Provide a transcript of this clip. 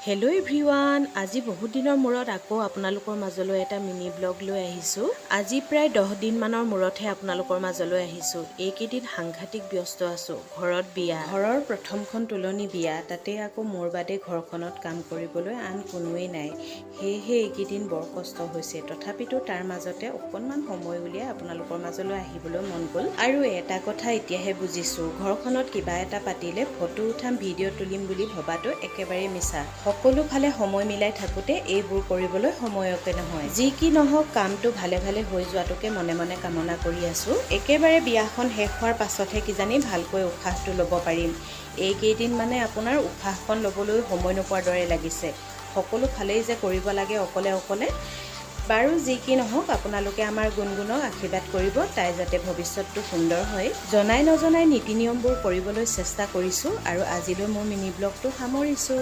Hello' everyone, আজি বহুত দিনৰ মূৰত আকৌ আপোনালোকৰ মাজলৈ এটা মিনি ব্লগ লৈ আহিছোঁ। আজি প্ৰায় 10 দিনমানৰ মূৰতহে আপোনালোকৰ মাজলৈ আহিছোঁ। এইকেইদিন সাংঘাতিক ব্যস্ত আছোঁ। ঘৰত বিয়া, ঘৰৰ প্ৰথমখন তুলনি বিয়া, তাতে আকৌ মোৰ বাদে ঘৰখনত কাম কৰিবলৈ আন কোনোৱেই নাই। সেয়েহে এইকেইদিন বৰ কষ্ট হৈছে। তথাপিতো তাৰ মাজতে অকণমান সময় উলিয়াই আপোনালোকৰ মাজলৈ আহিবলৈ মন গ'ল। আৰু এটা কথা এতিয়াহে বুজিছোঁ, ঘৰখনত কিবা এটা পাতিলে ফটো উঠাম, ভিডিঅ' তুলিম বুলি ভবাটো একেবাৰে মিছা। সকলো ফালে সময় মিলাই থাকোঁতে এইবোৰ কৰিবলৈ সময়কে নহয়। যি কি নহওক, কামটো ভালে ভালে হৈ যোৱাটোকে মনে মনে কামনা কৰি আছোঁ। একেবাৰে বিয়াখন শেষ হোৱাৰ পাছতহে কিজানি ভালকৈ উশাহটো ল'ব পাৰিম। এইকেইদিন মানে আপোনাৰ উশাহখন ল'বলৈ সময় নোপোৱাৰ দৰে লাগিছে। সকলো ফালেই যে কৰিব লাগে অকলে অকলে। বাৰু যি কি নহওক, আপোনালোকে আমাৰ গুণগুণক আশীৰ্বাদ কৰিব, তাই যাতে ভৱিষ্যতটো সুন্দৰ হয়। জনাই নজনাই নীতি নিয়মবোৰ কৰিবলৈ চেষ্টা কৰিছোঁ আৰু আজিলৈ মোৰ মিনি ব্লগটো সামৰিছোঁ।